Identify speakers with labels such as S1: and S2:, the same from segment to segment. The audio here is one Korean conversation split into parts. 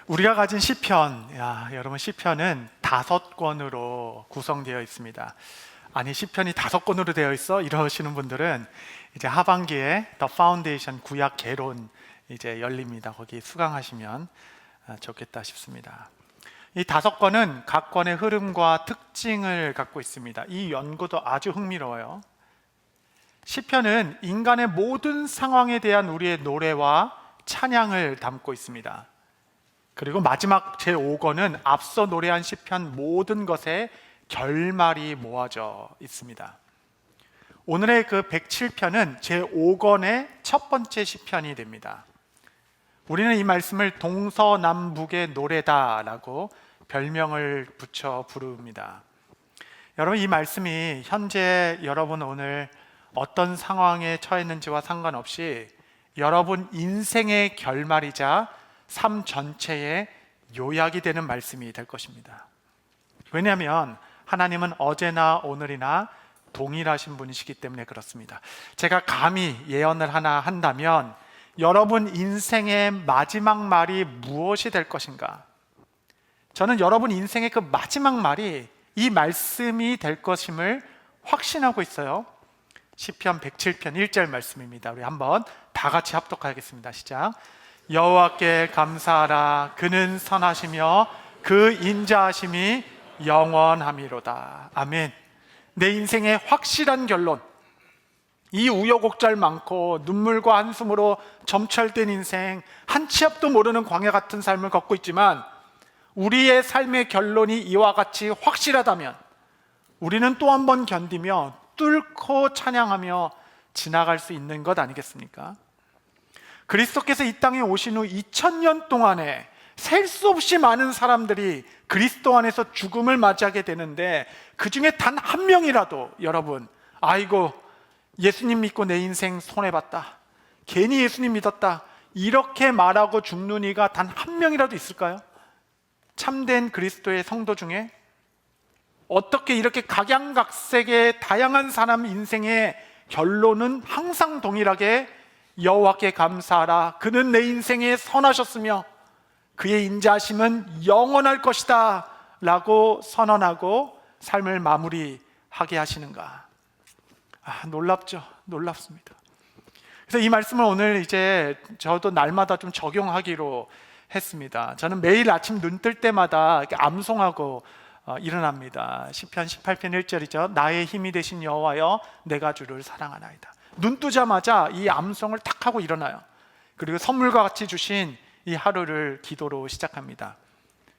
S1: 우리가 가진 시편, 여러분 시편은 5권으로 구성되어 있습니다. 아니 시편이 5권으로 되어 있어? 이러시는 분들은 이제 하반기에 The Foundation 구약 개론 이제 열립니다. 거기 수강하시면 좋겠다 싶습니다. 이 5권은 각 권의 흐름과 특징을 갖고 있습니다. 이 연구도 아주 흥미로워요. 시편은 인간의 모든 상황에 대한 우리의 노래와 찬양을 담고 있습니다. 그리고 마지막 제5권은 앞서 노래한 시편 모든 것의 결말이 모아져 있습니다. 오늘의 그 107편은 제5권의 첫 번째 시편이 됩니다. 우리는 이 말씀을 동서남북의 노래다라고 별명을 붙여 부릅니다. 여러분, 이 말씀이 현재 여러분 오늘 어떤 상황에 처했는지와 상관없이 여러분 인생의 결말이자 삶 전체의 요약이 되는 말씀이 될 것입니다. 왜냐하면 하나님은 어제나 오늘이나 동일하신 분이시기 때문에 그렇습니다. 제가 감히 예언을 하나 한다면 여러분 인생의 마지막 말이 무엇이 될 것인가? 저는 여러분 인생의 그 마지막 말이 이 말씀이 될 것임을 확신하고 있어요. 시편 107편 1절 말씀입니다. 우리 한번 다 같이 합독하겠습니다. 시작. 여호와께 감사하라. 그는 선하시며 그 인자하심이 영원함이로다. 아멘. 내 인생의 확실한 결론, 이 우여곡절 많고 눈물과 한숨으로 점철된 인생, 한 치 앞도 모르는 광야 같은 삶을 걷고 있지만 우리의 삶의 결론이 이와 같이 확실하다면 우리는 또 한 번 견디며 뚫고 찬양하며 지나갈 수 있는 것 아니겠습니까? 그리스도께서 이 땅에 오신 후 2000년 동안에 셀 수 없이 많은 사람들이 그리스도 안에서 죽음을 맞이하게 되는데 그 중에 단 한 명이라도 여러분, 아이고 예수님 믿고 내 인생 손해봤다, 괜히 예수님 믿었다, 이렇게 말하고 죽는 이가 단 한 명이라도 있을까요? 참된 그리스도의 성도 중에 어떻게 이렇게 각양각색의 다양한 사람 인생의 결론은 항상 동일하게 여호와께 감사하라. 그는 내 인생에 선하셨으며 그의 인자하심은 영원할 것이다 라고 선언하고 삶을 마무리하게 하시는가? 놀랍죠? 놀랍습니다. 그래서 이 말씀을 오늘 이제 저도 날마다 좀 적용하기로 했습니다. 저는 매일 아침 눈 뜰 때마다 이렇게 암송하고 일어납니다. 시편 18편 1절이죠. 나의 힘이 되신 여호와여, 내가 주를 사랑하나이다. 눈 뜨자마자 이 암송을 탁 하고 일어나요. 그리고 선물과 같이 주신 이 하루를 기도로 시작합니다.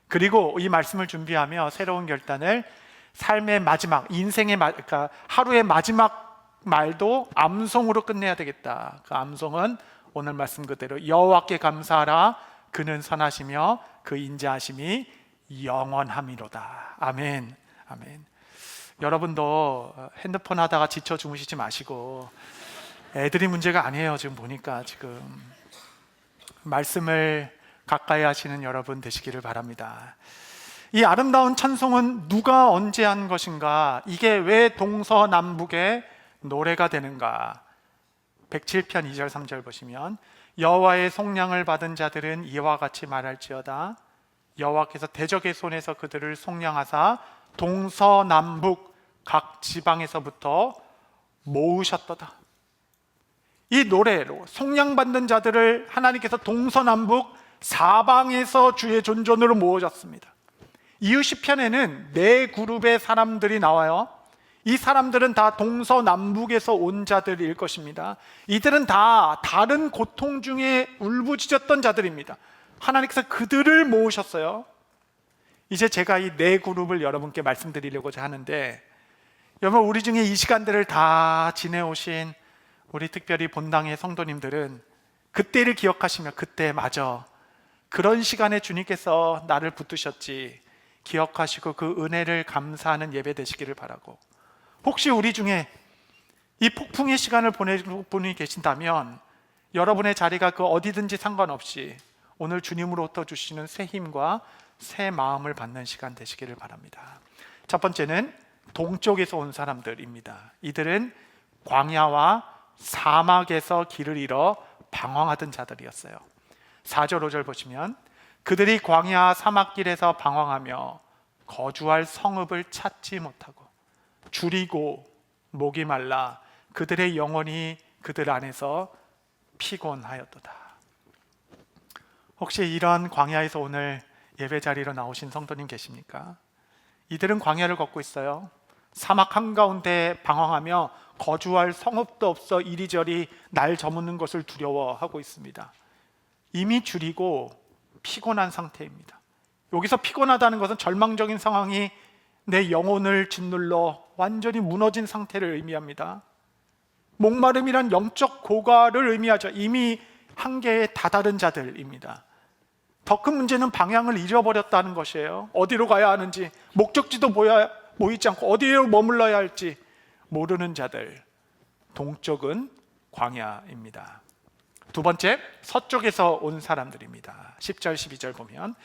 S1: 그리고 이 말씀을 준비하며 새로운 결단을 삶의 마지막, 인생의 그러니까 하루의 마지막 말도 암송으로 끝내야 되겠다. 그 암송은 오늘 말씀 그대로 여호와께 감사하라. 그는 선하시며 그 인자하심이 영원함이로다. 아멘. 아멘. 여러분도 핸드폰 하다가 지쳐 주무시지 마시고, 애들이 문제가 아니에요. 지금 보니까 지금 말씀을 가까이 하시는 여러분 되시기를 바랍니다. 이 아름다운 찬송은 누가 언제 한 것인가? 이게 왜 동서남북의 노래가 되는가? 107편 2절 3절 보시면 여호와의 속량을 받은 자들은 이와 같이 말할지어다. 여호와께서 대적의 손에서 그들을 속량하사 동서남북 각 지방에서부터 모으셨도다. 이 노래로 속량받는 자들을 하나님께서 동서남북 사방에서 주의 존전으로 모으셨습니다. 이후 시편에는 4그룹의 사람들이 나와요. 이 사람들은 다 동서남북에서 온 자들일 것입니다. 이들은 다 다른 고통 중에 울부짖었던 자들입니다. 하나님께서 그들을 모으셨어요. 이제 제가 이 4그룹을 여러분께 말씀드리려고자 하는데, 여러분 우리 중에 이 시간들을 다 지내오신 우리 특별히 본당의 성도님들은 그때를 기억하시며 그때 맞아 그런 시간에 주님께서 나를 붙드셨지 기억하시고 그 은혜를 감사하는 예배 되시기를 바라고, 혹시 우리 중에 이 폭풍의 시간을 보내는 분이 계신다면 여러분의 자리가 그 어디든지 상관없이 오늘 주님으로부터 주시는 새 힘과 새 마음을 받는 시간 되시기를 바랍니다. 첫 번째는 동쪽에서 온 사람들입니다. 이들은 광야와 사막에서 길을 잃어 방황하던 자들이었어요. 4절 5절 보시면 그들이 광야 사막길에서 방황하며 거주할 성읍을 찾지 못하고 줄이고 목이 말라 그들의 영혼이 그들 안에서 피곤하였도다. 혹시 이런 광야에서 오늘 예배 자리로 나오신 성도님 계십니까? 이들은 광야를 걷고 있어요. 사막 한가운데 방황하며 거주할 성읍도 없어 이리저리 날 저무는 것을 두려워하고 있습니다. 이미 줄이고 피곤한 상태입니다. 여기서 피곤하다는 것은 절망적인 상황이 내 영혼을 짓눌러 완전히 무너진 상태를 의미합니다. 목마름이란 영적 고갈을 의미하죠. 이미 한계에 다다른 자들입니다. 더 큰 문제는 방향을 잃어버렸다는 것이에요. 어디로 가야 하는지, 목적지도 보이지 않고 어디에 머물러야 할지 모르는 자들, 동쪽은 광야입니다. 두 번째, 서쪽에서 온 사람들입니다. 10절 12절 보면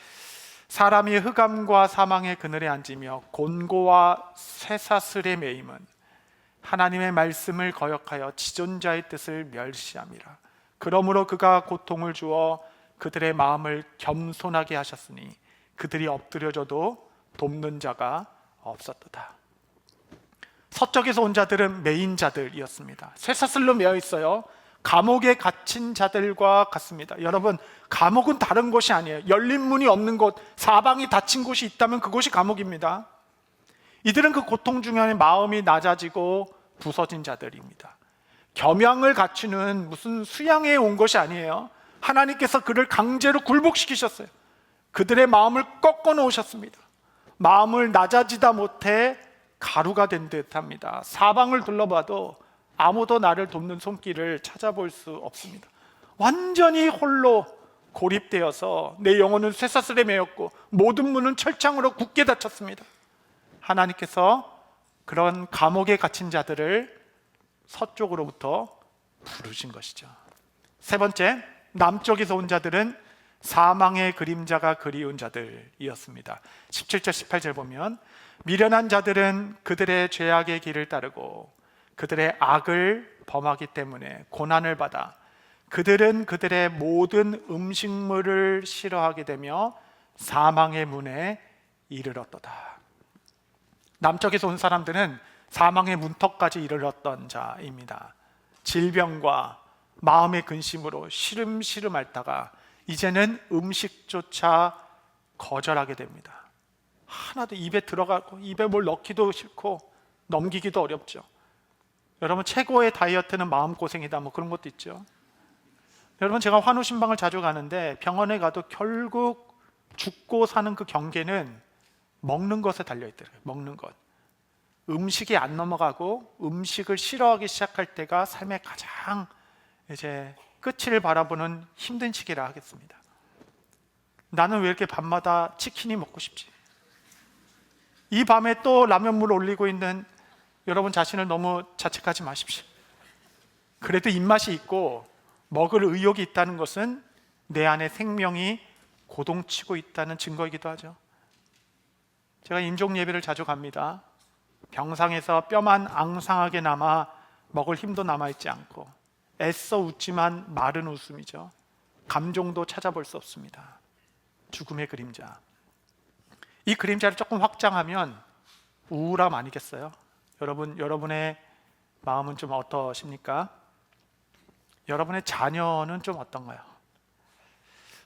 S1: 사람이 흑암과 사망의 그늘에 앉으며 곤고와 쇠사슬에 매임은 하나님의 말씀을 거역하여 지존자의 뜻을 멸시함이라. 그러므로 그가 고통을 주어 그들의 마음을 겸손하게 하셨으니 그들이 엎드려져도 돕는 자가 없었도다. 서쪽에서 온 자들은 매인 자들이었습니다. 쇠사슬로 매어 있어요. 감옥에 갇힌 자들과 같습니다. 여러분, 감옥은 다른 곳이 아니에요. 열린 문이 없는 곳, 사방이 닫힌 곳이 있다면 그곳이 감옥입니다. 이들은 그 고통 중에 마음이 낮아지고 부서진 자들입니다. 겸양을 갖추는 무슨 수양회에 온 것이 아니에요. 하나님께서 그를 강제로 굴복시키셨어요. 그들의 마음을 꺾어 놓으셨습니다. 마음을 낮아지다 못해 가루가 된 듯합니다. 사방을 둘러봐도 아무도 나를 돕는 손길을 찾아볼 수 없습니다. 완전히 홀로 고립되어서 내 영혼은 쇠사슬에 매였고 모든 문은 철창으로 굳게 닫혔습니다. 하나님께서 그런 감옥에 갇힌 자들을 서쪽으로부터 부르신 것이죠. 세 번째, 남쪽에서 온 자들은 사망의 그림자가 그리운 자들이었습니다. 17절 18절 보면 미련한 자들은 그들의 죄악의 길을 따르고 그들의 악을 범하기 때문에 고난을 받아 그들은 그들의 모든 음식물을 싫어하게 되며 사망의 문에 이르렀도다. 남쪽에서 온 사람들은 사망의 문턱까지 이르렀던 자입니다. 질병과 마음의 근심으로 시름시름 앓다가 이제는 음식조차 거절하게 됩니다. 하나도 입에 들어가고 입에 뭘 넣기도 싫고 넘기기도 어렵죠. 여러분, 최고의 다이어트는 마음고생이다 뭐 그런 것도 있죠. 여러분, 제가 환우신방을 자주 가는데 병원에 가도 결국 죽고 사는 그 경계는 먹는 것에 달려있더라고요. 먹는 것. 음식이 안 넘어가고 음식을 싫어하기 시작할 때가 삶의 가장 이제 끝을 바라보는 힘든 시기라 하겠습니다. 나는 왜 이렇게 밤마다 치킨이 먹고 싶지? 이 밤에 또 라면물 올리고 있는 여러분 자신을 너무 자책하지 마십시오. 그래도 입맛이 있고 먹을 의욕이 있다는 것은 내 안에 생명이 고동치고 있다는 증거이기도 하죠. 제가 임종 예배를 자주 갑니다. 병상에서 뼈만 앙상하게 남아 먹을 힘도 남아있지 않고 애써 웃지만 마른 웃음이죠. 감정도 찾아볼 수 없습니다. 죽음의 그림자. 이 그림자를 조금 확장하면 우울함 아니겠어요? 여러분의 마음은 좀 어떠십니까? 여러분의 자녀는 좀 어떤가요?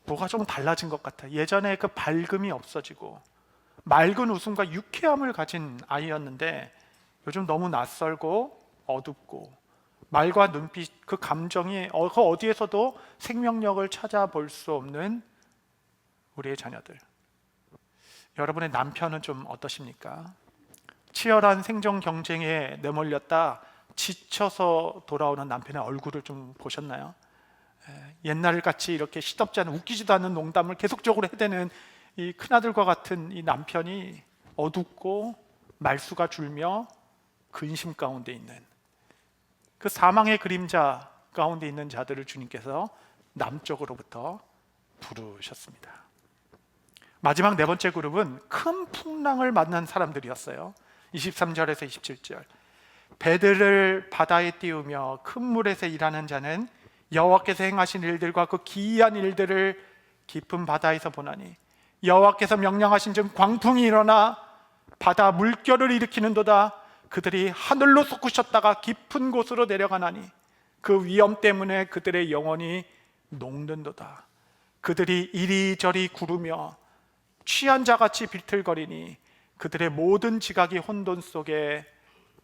S1: 뭐가 좀 달라진 것 같아요. 예전에 그 밝음이 없어지고 맑은 웃음과 유쾌함을 가진 아이였는데 요즘 너무 낯설고 어둡고 말과 눈빛, 그 감정이 그 어디에서도 생명력을 찾아볼 수 없는 우리의 자녀들. 여러분의 남편은 좀 어떠십니까? 치열한 생존 경쟁에 내몰렸다 지쳐서 돌아오는 남편의 얼굴을 좀 보셨나요? 옛날 같이 이렇게 시덥지 않은 웃기지도 않는 농담을 계속적으로 해대는 이 큰아들과 같은 이 남편이 어둡고 말수가 줄며 근심 가운데 있는 그 사망의 그림자 가운데 있는 자들을 주님께서 남쪽으로부터 부르셨습니다. 마지막 네 번째 그룹은 큰 풍랑을 만난 사람들이었어요. 23절에서 27절. 배들을 바다에 띄우며 큰 물에서 일하는 자는 여호와께서 행하신 일들과 그 기이한 일들을 깊은 바다에서 보나니 여호와께서 명령하신즉 광풍이 일어나 바다 물결을 일으키는도다. 그들이 하늘로 솟구셨다가 깊은 곳으로 내려가나니 그 위험 때문에 그들의 영혼이 녹는도다. 그들이 이리저리 구르며 취한 자같이 비틀거리니 그들의 모든 지각이 혼돈 속에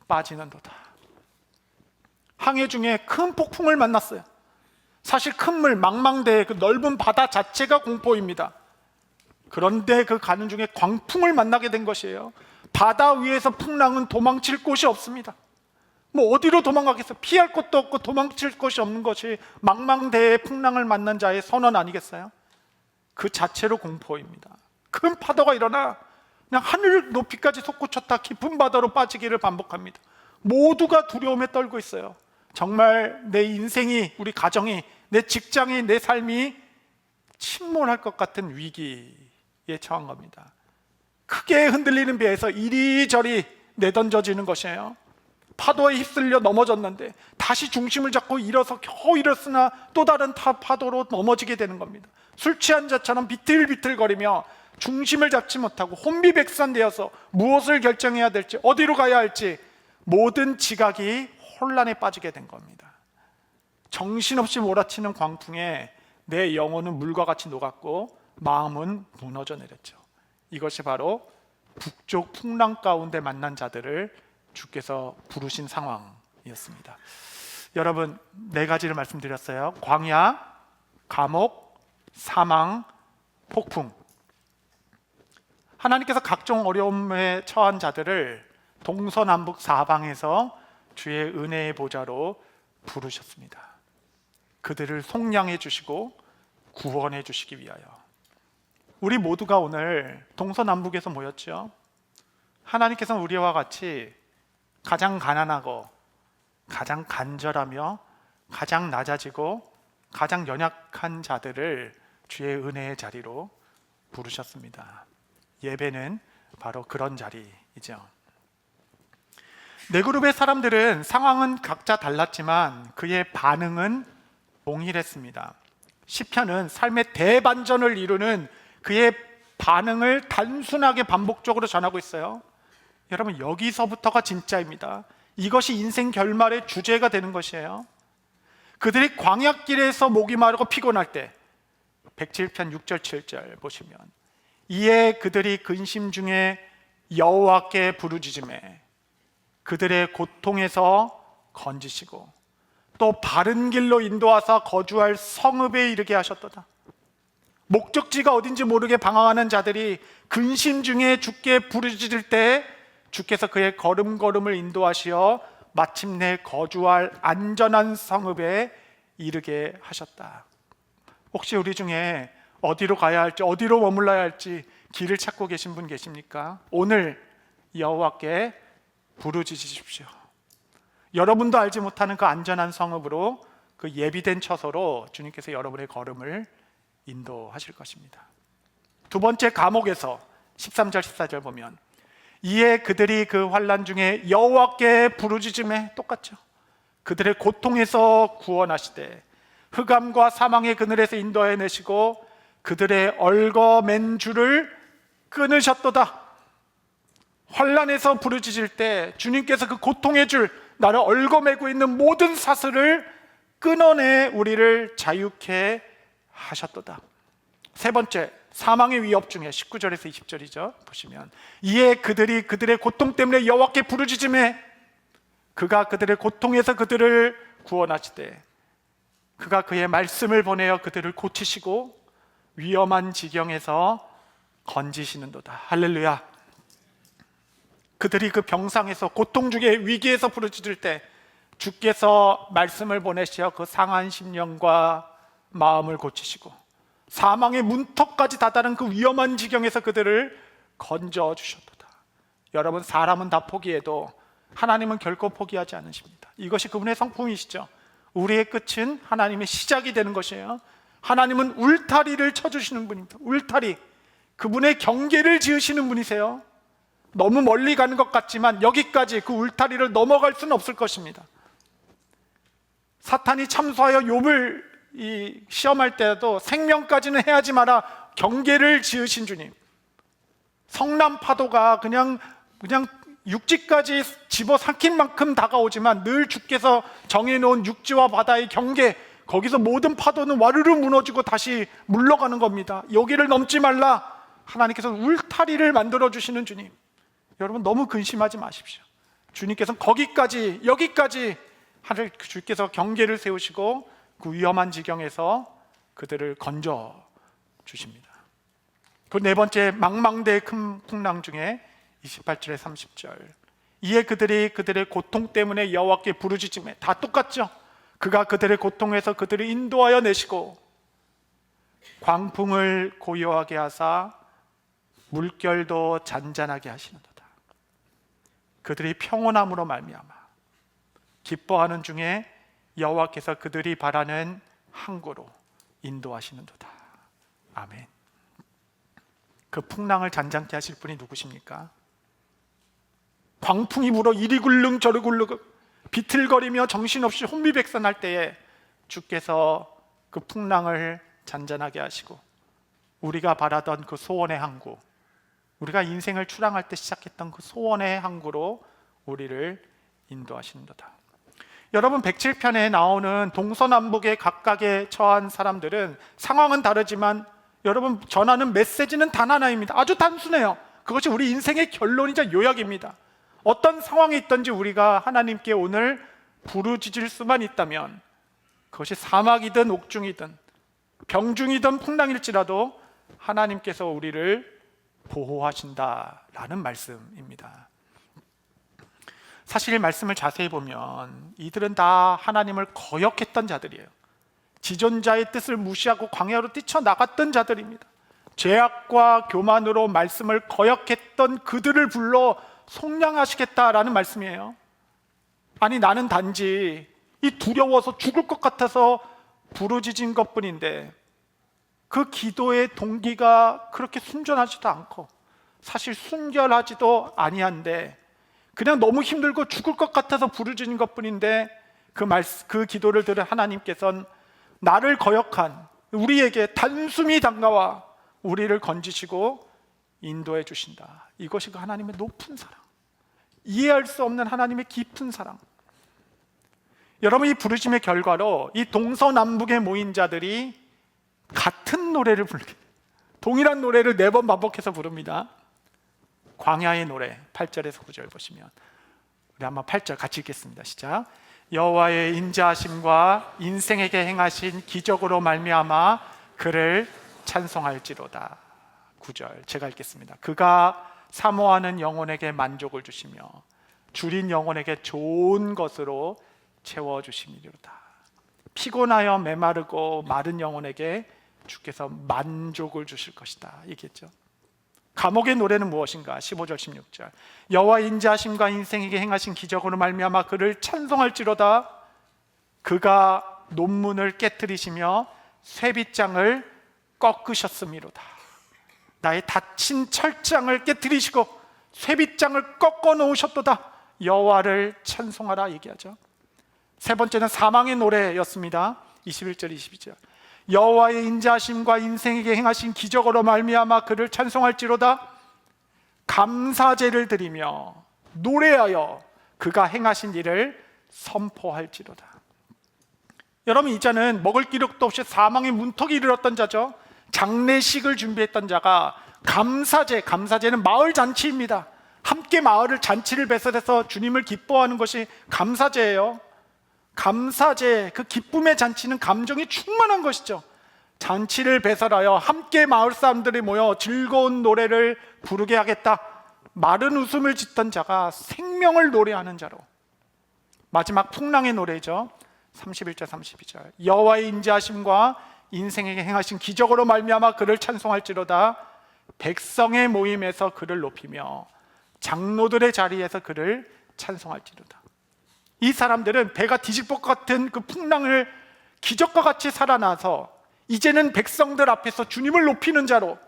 S1: 빠지는도다. 항해 중에 큰 폭풍을 만났어요. 사실 큰 물, 망망대해 그 넓은 바다 자체가 공포입니다. 그런데 그 가는 중에 광풍을 만나게 된 것이에요. 바다 위에서 풍랑은 도망칠 곳이 없습니다. 뭐 어디로 도망가겠어요? 피할 곳도 없고 도망칠 곳이 없는 것이 망망대해 풍랑을 만난 자의 선언 아니겠어요? 그 자체로 공포입니다. 큰 파도가 일어나 그냥 하늘 높이까지 솟구쳤다 깊은 바다로 빠지기를 반복합니다. 모두가 두려움에 떨고 있어요. 정말 내 인생이, 우리 가정이, 내 직장이, 내 삶이 침몰할 것 같은 위기에 처한 겁니다. 크게 흔들리는 배에서 이리저리 내던져지는 것이에요. 파도에 휩쓸려 넘어졌는데 다시 중심을 잡고 일어서 겨우 일었으나 또 다른 파도로 넘어지게 되는 겁니다. 술 취한 자처럼 비틀비틀거리며 중심을 잡지 못하고 혼비백산되어서 무엇을 결정해야 될지, 어디로 가야 할지 모든 지각이 혼란에 빠지게 된 겁니다. 정신없이 몰아치는 광풍에 내 영혼은 물과 같이 녹았고 마음은 무너져 내렸죠. 이것이 바로 북쪽 풍랑 가운데 만난 자들을 주께서 부르신 상황이었습니다. 여러분, 네 가지를 말씀드렸어요. 광야, 감옥, 사망, 폭풍. 하나님께서 각종 어려움에 처한 자들을 동서남북 사방에서 주의 은혜의 보좌로 부르셨습니다. 그들을 속량해 주시고 구원해 주시기 위하여. 우리 모두가 오늘 동서남북에서 모였죠. 하나님께서는 우리와 같이 가장 가난하고 가장 간절하며 가장 낮아지고 가장 연약한 자들을 주의 은혜의 자리로 부르셨습니다. 예배는 바로 그런 자리이죠. 네 그룹의 사람들은 상황은 각자 달랐지만 그의 반응은 동일했습니다. 시편은 삶의 대반전을 이루는 그의 반응을 단순하게 반복적으로 전하고 있어요. 여러분, 여기서부터가 진짜입니다. 이것이 인생 결말의 주제가 되는 것이에요. 그들이 광야길에서 목이 마르고 피곤할 때 107편 6절 7절 보시면, 이에 그들이 근심 중에 여호와께 부르짖으매 그들의 고통에서 건지시고 또 바른 길로 인도하사 거주할 성읍에 이르게 하셨도다. 목적지가 어딘지 모르게 방황하는 자들이 근심 중에 주께 부르짖을 때 주께서 그의 걸음걸음을 인도하시어 마침내 거주할 안전한 성읍에 이르게 하셨다. 혹시 우리 중에 어디로 가야 할지, 어디로 머물러야 할지 길을 찾고 계신 분 계십니까? 오늘 여호와께 부르짖으십시오. 여러분도 알지 못하는 그 안전한 성읍으로, 그 예비된 처소로 주님께서 여러분의 걸음을 인도하실 것입니다. 두 번째, 감옥에서 13절 14절 보면, 이에 그들이 그 환난 중에 여호와께 부르짖음에, 똑같죠. 그들의 고통에서 구원하시되 흑암과 사망의 그늘에서 인도해내시고 그들의 얽어맨 줄을 끊으셨도다. 환난에서 부르짖을 때 주님께서 그 고통의 줄, 나를 얽어매고 있는 모든 사슬을 끊어내 우리를 자유케 하셨도다. 세 번째, 사망의 위협 중에 19절에서 20절이죠. 보시면, 이에 그들이 그들의 고통 때문에 여호와께 부르짖음에 그가 그들의 고통에서 그들을 구원하시되 그가 그의 말씀을 보내어 그들을 고치시고 위험한 지경에서 건지시는도다. 할렐루야. 그들이 그 병상에서, 고통 중에 위기에서 부르짖을 때 주께서 말씀을 보내시어 그 상한 심령과 마음을 고치시고 사망의 문턱까지 다다른 그 위험한 지경에서 그들을 건져 주셨도다. 여러분, 사람은 다 포기해도 하나님은 결코 포기하지 않으십니다. 이것이 그분의 성품이시죠. 우리의 끝은 하나님의 시작이 되는 것이에요. 하나님은 울타리를 쳐주시는 분입니다. 울타리, 그분의 경계를 지으시는 분이세요. 너무 멀리 가는 것 같지만 여기까지, 그 울타리를 넘어갈 수는 없을 것입니다. 사탄이 참소하여 욥을 이 시험할 때도 생명까지는 해하지 마라 경계를 지으신 주님, 성남 파도가 그냥 육지까지 집어삼킨 만큼 다가오지만 늘 주께서 정해놓은 육지와 바다의 경계, 거기서 모든 파도는 와르르 무너지고 다시 물러가는 겁니다. 여기를 넘지 말라. 하나님께서 울타리를 만들어주시는 주님, 여러분 너무 근심하지 마십시오. 주님께서는 거기까지, 여기까지 주께서 경계를 세우시고 그 위험한 지경에서 그들을 건져 주십니다. 그 네 번째 망망대의 큰 풍랑 중에 28절에 30절, 이에 그들이 그들의 고통 때문에 여호와께 부르짖음에, 다 똑같죠. 그가 그들의 고통에서 그들을 인도하여 내시고 광풍을 고요하게 하사 물결도 잔잔하게 하시는도다. 그들이 평온함으로 말미암아 기뻐하는 중에 여호와께서 그들이 바라는 항구로 인도하시는도다. 아멘. 그 풍랑을 잔잔케 하실 분이 누구십니까? 광풍이 불어 이리 굴릉 저리 굴릉 비틀거리며 정신없이 혼비백산할 때에 주께서 그 풍랑을 잔잔하게 하시고 우리가 바라던 그 소원의 항구, 우리가 인생을 출항할 때 시작했던 그 소원의 항구로 우리를 인도하시는도다. 여러분, 107편에 나오는 동서남북의 각각에 처한 사람들은 상황은 다르지만 여러분 전하는 메시지는 단 하나입니다. 아주 단순해요. 그것이 우리 인생의 결론이자 요약입니다. 어떤 상황에 있든지 우리가 하나님께 오늘 부르짖을 수만 있다면, 그것이 사막이든 옥중이든 병중이든 풍랑일지라도 하나님께서 우리를 보호하신다라는 말씀입니다. 사실 말씀을 자세히 보면 이들은 다 하나님을 거역했던 자들이에요. 지존자의 뜻을 무시하고 광야로 뛰쳐나갔던 자들입니다. 죄악과 교만으로 말씀을 거역했던 그들을 불러 속량하시겠다라는 말씀이에요. 아니, 나는 단지 이 두려워서 죽을 것 같아서 부르짖은 것뿐인데 그 기도의 동기가 그렇게 순전하지도 않고 사실 순결하지도 아니한데 그냥 너무 힘들고 죽을 것 같아서 부르짖은 것뿐인데 그 기도를 들은 하나님께서는 나를 거역한 우리에게 단숨이 다가와 우리를 건지시고 인도해 주신다. 이것이 그 하나님의 높은 사랑, 이해할 수 없는 하나님의 깊은 사랑. 여러분, 이 부르심의 결과로 이 동서남북에 모인 자들이 같은 노래를 부르게, 동일한 노래를 4번 반복해서 부릅니다. 광야의 노래 8절에서 9절 보시면, 우리 한번 8절 같이 읽겠습니다. 시작. 여호와의 인자하심과 인생에게 행하신 기적으로 말미암아 그를 찬송할지로다. 9절 제가 읽겠습니다. 그가 사모하는 영혼에게 만족을 주시며 줄인 영혼에게 좋은 것으로 채워주심이로다. 피곤하여 메마르고 마른 영혼에게 주께서 만족을 주실 것이다 얘기했죠. 감옥의 노래는 무엇인가? 15절 16절 여호와의 인자하심과 인생에게 행하신 기적으로 말미암아 그를 찬송할지로다. 그가 논문을 깨뜨리시며 쇠빗장을 꺾으셨음이로다. 나의 닫힌 철장을 깨뜨리시고 쇠빗장을 꺾어 놓으셨도다. 여호와를 찬송하라 얘기하죠. 세 번째는 사망의 노래였습니다. 21절 22절 여호와의 인자하심과 인생에게 행하신 기적으로 말미암아 그를 찬송할지로다. 감사제를 드리며 노래하여 그가 행하신 일을 선포할지로다. 여러분, 이자는 먹을 기력도 없이 사망의 문턱에 이르렀던 자죠. 장례식을 준비했던 자가 감사제는 마을 잔치입니다. 함께 마을을 잔치를 배설해서 주님을 기뻐하는 것이 감사제예요. 감사제, 그 기쁨의 잔치는 감정이 충만한 것이죠. 잔치를 배설하여 함께 마을 사람들이 모여 즐거운 노래를 부르게 하겠다. 마른 웃음을 짓던 자가 생명을 노래하는 자로. 마지막 풍랑의 노래죠. 31절 32절 여호와의 인자하심과 인생에게 행하신 기적으로 말미암아 그를 찬송할지로다. 백성의 모임에서 그를 높이며 장로들의 자리에서 그를 찬송할지로다. 이 사람들은 배가 뒤질 것 같은 그 풍랑을 기적과 같이 살아나서 이제는 백성들 앞에서 주님을 높이는 자로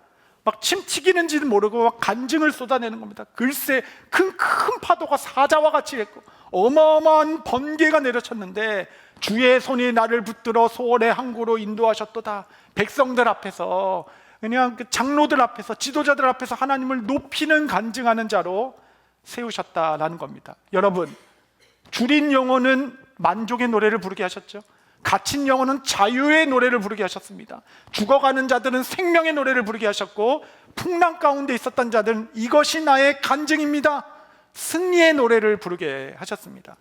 S1: 막 침튀기는지는 모르고 막 간증을 쏟아내는 겁니다. 글쎄 큰 파도가 사자와 같이 했고 어마어마한 번개가 내려쳤는데 주의 손이 나를 붙들어 소원의 항구로 인도하셨도다. 백성들 앞에서, 그냥 그 장로들 앞에서, 지도자들 앞에서 하나님을 높이는 간증하는 자로 세우셨다라는 겁니다. 여러분, 줄인 영혼은 만족의 노래를 부르게 하셨죠. 갇힌 영혼은 자유의 노래를 부르게 하셨습니다. 죽어가는 자들은 생명의 노래를 부르게 하셨고, 풍랑 가운데 있었던 자들은 이것이 나의 간증입니다, 승리의 노래를 부르게 하셨습니다.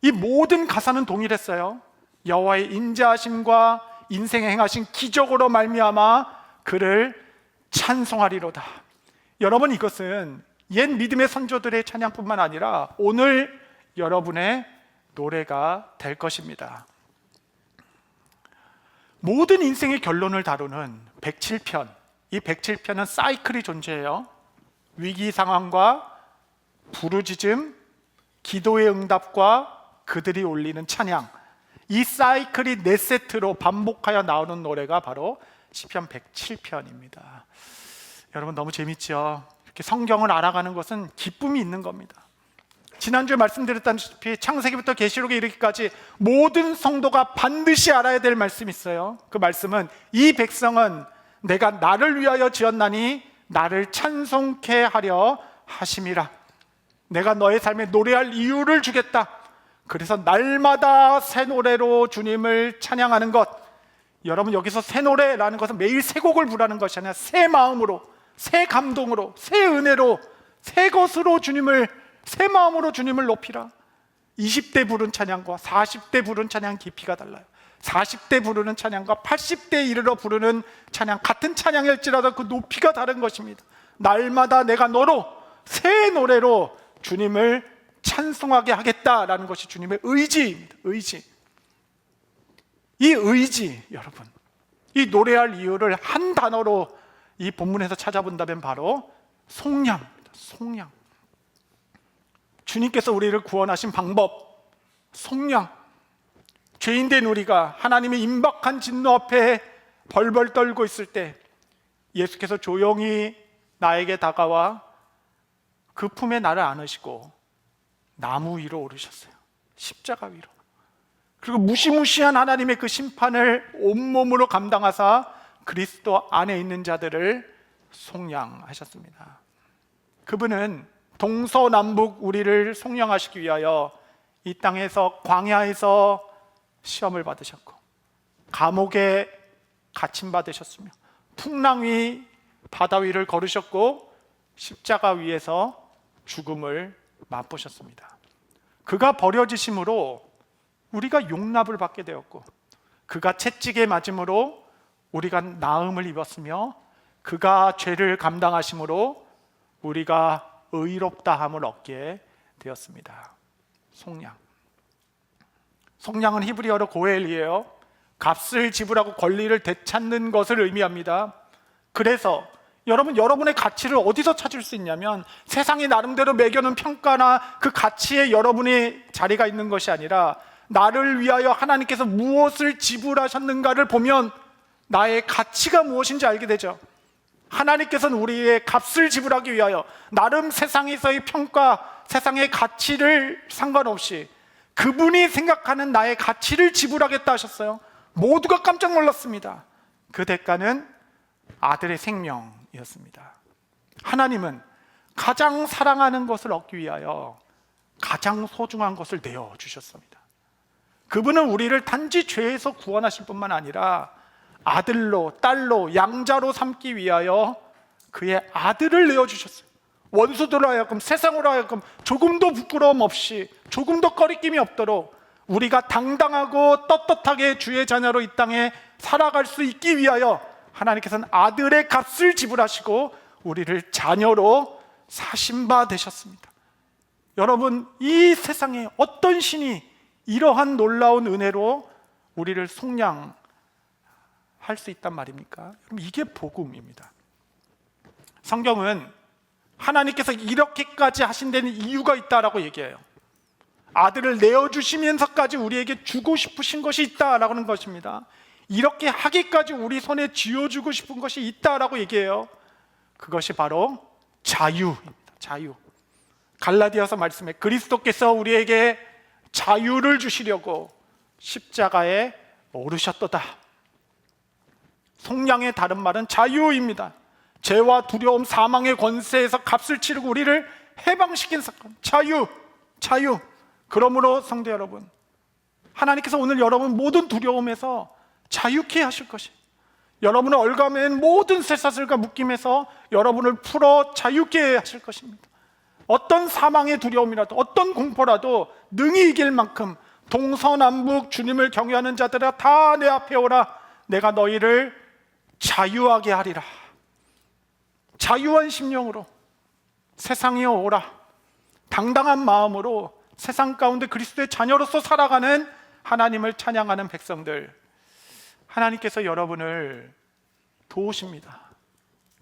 S1: 이 모든 가사는 동일했어요. 여호와의 인자하심과 인생에 행하신 기적으로 말미암아 그를 찬송하리로다. 여러분, 이것은 옛 믿음의 선조들의 찬양뿐만 아니라 오늘 여러분의 노래가 될 것입니다. 모든 인생의 결론을 다루는 107편, 이 107편은 사이클이 존재해요. 위기 상황과 부르짖음, 기도의 응답과 그들이 올리는 찬양, 이 사이클이 4세트로 반복하여 나오는 노래가 바로 시편 107편입니다. 여러분, 너무 재밌죠? 이렇게 성경을 알아가는 것은 기쁨이 있는 겁니다. 지난주에 말씀드렸다시피 창세기부터 계시록에 이르기까지 모든 성도가 반드시 알아야 될 말씀이 있어요. 그 말씀은, 이 백성은 내가 나를 위하여 지었나니 나를 찬송케 하려 하심이라. 내가 너의 삶에 노래할 이유를 주겠다. 그래서 날마다 새 노래로 주님을 찬양하는 것. 여러분, 여기서 새 노래라는 것은 매일 새 곡을 부르는 것이 아니라 새 마음으로, 새 감동으로, 새 은혜로, 새 것으로 주님을, 새 마음으로 주님을 높이라. 20대 부른 찬양과 40대 부른 찬양 깊이가 달라요. 40대 부르는 찬양과 80대 이르러 부르는 찬양, 같은 찬양일지라도 그 높이가 다른 것입니다. 날마다 내가 너로 새 노래로 주님을 찬송하게 하겠다라는 것이 주님의 의지입니다. 의지. 이 의지, 여러분, 이 노래할 이유를 한 단어로 이 본문에서 찾아본다면 바로 속량입니다. 속량. 주님께서 우리를 구원하신 방법, 속량. 죄인된 우리가 하나님의 임박한 진노 앞에 벌벌 떨고 있을 때 예수께서 조용히 나에게 다가와 그 품에 나를 안으시고 나무 위로 오르셨어요. 십자가 위로. 그리고 무시무시한 하나님의 그 심판을 온몸으로 감당하사 그리스도 안에 있는 자들을 속량하셨습니다. 그분은 동서남북 우리를 속량하시기 위하여 이 땅에서, 광야에서 시험을 받으셨고, 감옥에 갇힘 받으셨으며, 풍랑 위 바다 위를 걸으셨고, 십자가 위에서 죽음을 맛보셨습니다. 그가 버려지심으로 우리가 용납을 받게 되었고, 그가 채찍에 맞음으로 우리가 나음을 입었으며, 그가 죄를 감당하심으로 우리가 의롭다함을 얻게 되었습니다. 속량. 속량은 히브리어로 고엘이에요. 값을 지불하고 권리를 되찾는 것을 의미합니다. 그래서 여러분의 가치를 어디서 찾을 수 있냐면, 세상이 나름대로 매겨놓은 평가나 그 가치에 여러분의 자리가 있는 것이 아니라, 나를 위하여 하나님께서 무엇을 지불하셨는가를 보면 나의 가치가 무엇인지 알게 되죠. 하나님께서는 우리의 값을 지불하기 위하여 나름 세상에서의 평가, 세상의 가치를 상관없이 그분이 생각하는 나의 가치를 지불하겠다 하셨어요. 모두가 깜짝 놀랐습니다. 그 대가는 아들의 생명이었습니다. 하나님은 가장 사랑하는 것을 얻기 위하여 가장 소중한 것을 내어주셨습니다. 그분은 우리를 단지 죄에서 구원하실 뿐만 아니라 아들로, 딸로, 양자로 삼기 위하여 그의 아들을 내어주셨어요. 원수들로 하여금, 세상으로 하여금 조금도 부끄러움 없이, 조금도 꺼리낌이 없도록 우리가 당당하고 떳떳하게 주의 자녀로 이 땅에 살아갈 수 있기 위하여 하나님께서는 아들의 값을 지불하시고 우리를 자녀로 사신 바 되셨습니다. 여러분, 이 세상에 어떤 신이 이러한 놀라운 은혜로 우리를 속량할 수 있단 말입니까? 이게 복음입니다. 성경은 하나님께서 이렇게까지 하신 데는 이유가 있다라고 얘기해요. 아들을 내어주시면서까지 우리에게 주고 싶으신 것이 있다라고 하는 것입니다. 이렇게 하기까지 우리 손에 쥐어주고 싶은 것이 있다라고 얘기해요. 그것이 바로 자유입니다. 자유. 갈라디아서 말씀에 그리스도께서 우리에게 자유를 주시려고 십자가에 오르셨도다. 속량의 다른 말은 자유입니다. 죄와 두려움, 사망의 권세에서 값을 치르고 우리를 해방시킨 사건. 자유. 그러므로 성도 여러분, 하나님께서 오늘 여러분 모든 두려움에서 자유케 하실 것이, 여러분을 얽어맨 모든 쇠사슬과 묶임에서 여러분을 풀어 자유케 하실 것입니다. 어떤 사망의 두려움이라도, 어떤 공포라도 능히 이길 만큼 동서남북 주님을 경외하는 자들아 다 내 앞에 오라. 내가 너희를 자유하게 하리라. 자유한 심령으로 세상에 오라. 당당한 마음으로 세상 가운데 그리스도의 자녀로서 살아가는 하나님을 찬양하는 백성들, 하나님께서 여러분을 도우십니다.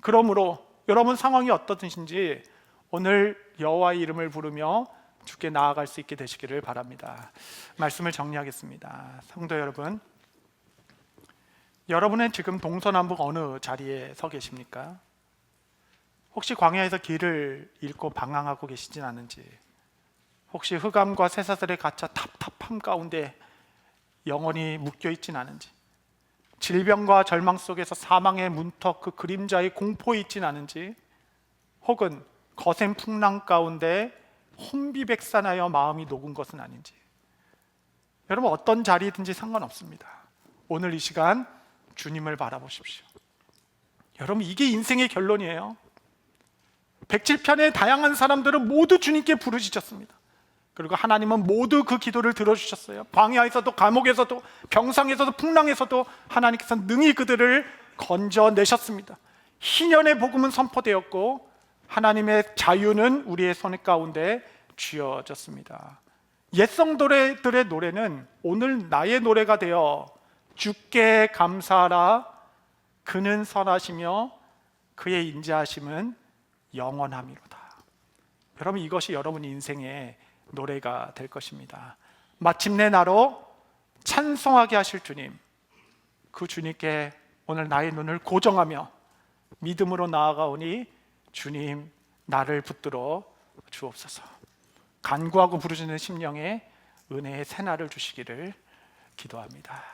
S1: 그러므로 여러분 상황이 어떠신지 오늘 여호와의 이름을 부르며 주께 나아갈 수 있게 되시기를 바랍니다. 말씀을 정리하겠습니다. 성도 여러분, 여러분은 지금 동서남북 어느 자리에 서 계십니까? 혹시 광야에서 길을 잃고 방황하고 계시진 않은지, 혹시 흑암과 쇠사슬에 갇혀 답답함 가운데 영혼이 묶여 있진 않은지, 질병과 절망 속에서 사망의 문턱 그 그림자의 공포에 있진 않은지, 혹은 거센 풍랑 가운데 혼비백산하여 마음이 녹은 것은 아닌지, 여러분 어떤 자리든지 상관없습니다. 오늘 이 시간 주님을 바라보십시오. 여러분 이게 인생의 결론이에요. 107편의 다양한 사람들은 모두 주님께 부르짖었습니다. 그리고 하나님은 모두 그 기도를 들어주셨어요. 광야에서도, 감옥에서도, 병상에서도, 풍랑에서도 하나님께서 능히 그들을 건져내셨습니다. 희년의 복음은 선포되었고 하나님의 자유는 우리의 손 가운데 쥐어졌습니다. 옛성도들의 노래는 오늘 나의 노래가 되어 주께 감사하라. 그는 선하시며 그의 인자하심은 영원함이로다. 여러분 이것이 여러분 인생의 노래가 될 것입니다. 마침내 나로 찬송하게 하실 주님, 그 주님께 오늘 나의 눈을 고정하며 믿음으로 나아가오니 주님 나를 붙들어 주옵소서. 간구하고 부르짖는 심령에 은혜의 새날을 주시기를 기도합니다.